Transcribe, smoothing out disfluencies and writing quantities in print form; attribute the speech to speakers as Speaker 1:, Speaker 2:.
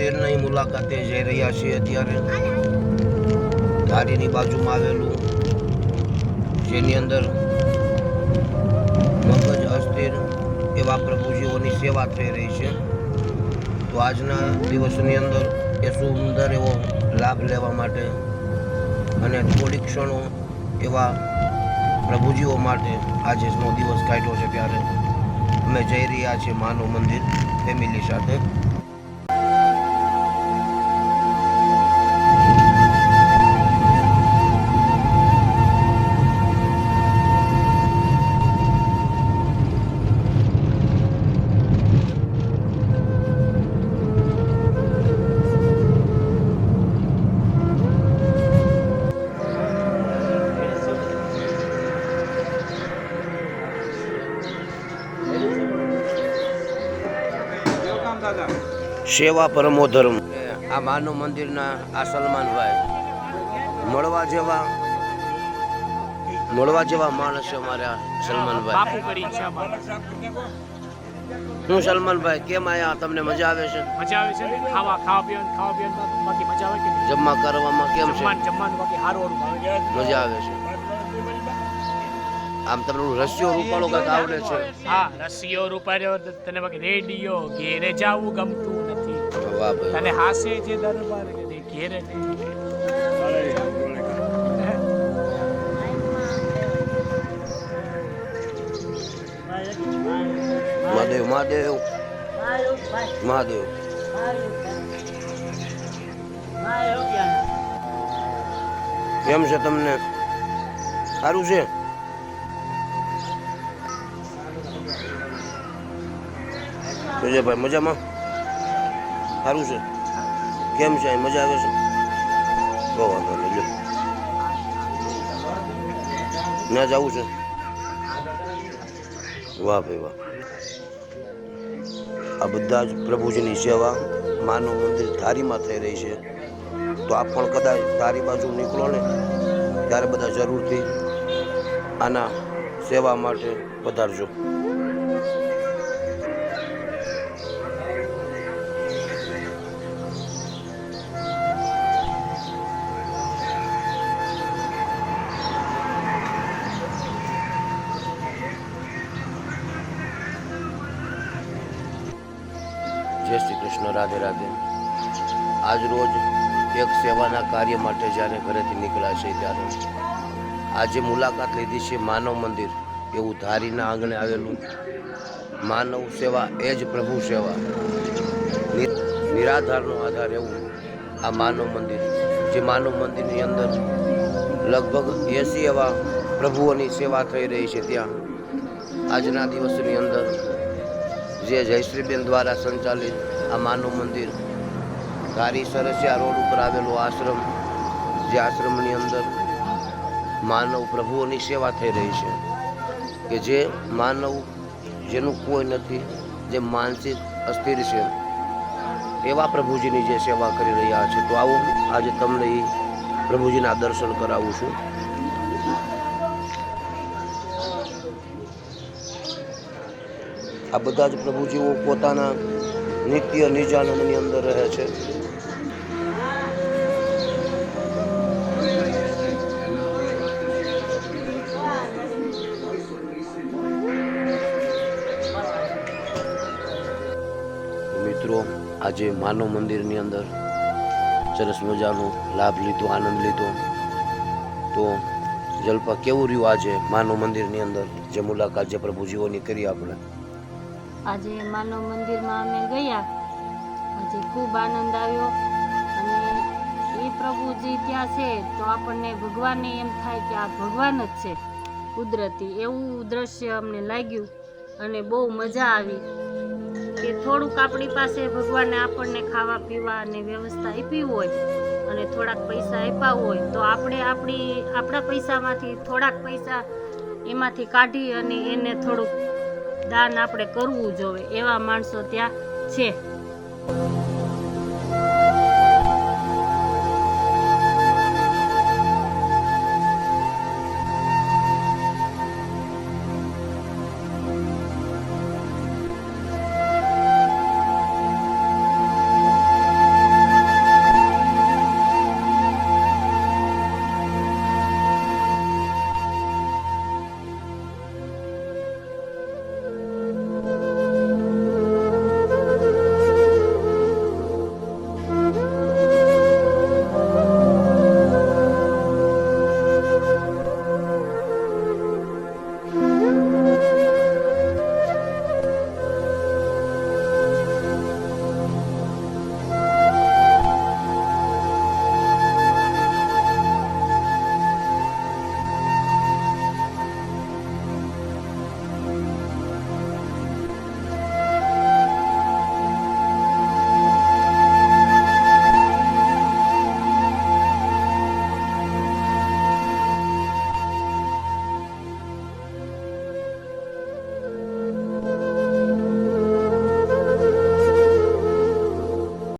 Speaker 1: મંદિરની મુલાકાતે જઈ રહ્યા છીએ અત્યારે ધારીની બાજુમાં આવેલું, જેની અંદર મગજ અસ્થિર એવા પ્રભુજીઓની સેવા થઈ રહી છે. તો આજના દિવસની અંદર એ સુંદર એવો લાભ લેવા માટે અને થોડીક ક્ષણો એવા પ્રભુજીઓ માટે આજે દિવસ કાઢ્યો છે. ત્યારે અમે જઈ રહ્યા છીએ માનવ મંદિર ફેમિલી સાથે. સેવા પરમો ધર્મ. આ માનવ મંદિરના આ સલમાનભાઈ મળવા જેવા માણસ છે અમારા સલમાનભાઈ. હું સલમાનભાઈ કેમ આયા? તમને મજા આવે છે?
Speaker 2: મજા આવે છે. ખાવા પીવાનું બાકી મજા આવે કે
Speaker 1: જમવા કરવામાં કેમ છે?
Speaker 2: જમવાનું બાકી સારું
Speaker 1: મજા આવે છે. આમ તમને રસ્સીઓ રૂપાળો કઈક આવડે છે?
Speaker 2: હા, રસ્સીઓ રૂપાળ્યો તને બાકી રેડિયો ઘેરે જાવું ગમતું નથી.
Speaker 1: વાહ ભાઈ,
Speaker 2: તને હાસે જે દરબાર ઘેરે
Speaker 1: મહાદેવ મહાદેવ મહાદેવ. કેમ છે તમને? સારું છે? સુજયભાઈ મજામાં? સારું છે? કેમ છે? મજા આવે છે? બહુ વાંધો નહીં. ના જવું છે? વાહ ભાઈ વાહ. આ બધા જ પ્રભુજીની સેવા માનવ મંદિર ધારીમાં થઈ રહી છે. તો આપ પણ કદાચ ધારી બાજુ નીકળો ને ત્યારે બધા જરૂરથી આના સેવા માટે પધારજો. જય શ્રી કૃષ્ણ, રાધે રાધે. આજ રોજ એક સેવાના કાર્ય માટે જ્યારે ઘરેથી નીકળ્યા છે ત્યારે આજે મુલાકાત લીધી છે માનવ મંદિર, એવું ધારીના આંગણે આવેલું. માનવ સેવા એ જ પ્રભુ સેવા, નિરાધારનો આધાર એવું આ માનવ મંદિર. જે માનવ મંદિરની અંદર લગભગ 80 એવા પ્રભુઓની સેવા થઈ રહી છે. ત્યાં આજના દિવસની અંદર જે જયશ્રીબેન દ્વારા સંચાલિત આ માનવ મંદિર ધારી સરસિયા રોડ ઉપર આવેલો આશ્રમ, જે આશ્રમની અંદર માનવ પ્રભુઓની સેવા થઈ રહી છે. કે જે માનવ જેનું કોઈ નથી, જે માનસિક અસ્થિર છે, એવા પ્રભુજીની જે સેવા કરી રહ્યા છે. તો આવું આજે તમને એ પ્રભુજીના દર્શન કરાવું છું. આ બધા જ પ્રભુજીઓ પોતાના નિત્ય નિજાનંદની અંદર રહે છે. મિત્રો, આજે માનવ મંદિરની અંદર સરસ મજાનો લાભ લીધો, આનંદ લીધો. તો જલ્પા કેવું રહ્યું આજે માનવ મંદિરની અંદર જે મુલાકાત જે પ્રભુજીઓની કરી આપણે?
Speaker 3: આજે માનવ મંદિરમાં અમે ગયા, આજે ખૂબ આનંદ આવ્યો. અને એ પ્રભુજી ત્યાં છે તો આપણને ભગવાનને એમ થાય કે આ ભગવાન જ છે, કુદરતી એવું દ્રશ્ય અમને લાગ્યું. અને બહુ મજા આવી કે થોડુંક આપણી પાસે ભગવાને આપણને ખાવા પીવા અને વ્યવસ્થા આપી હોય અને થોડાક પૈસા આપ્યા હોય તો આપણે આપણા પૈસામાંથી થોડાક પૈસા એમાંથી કાઢી અને એને થોડુંક દાન આપણે કરવું જોઈએ. એવા માણસો ત્યાં છે.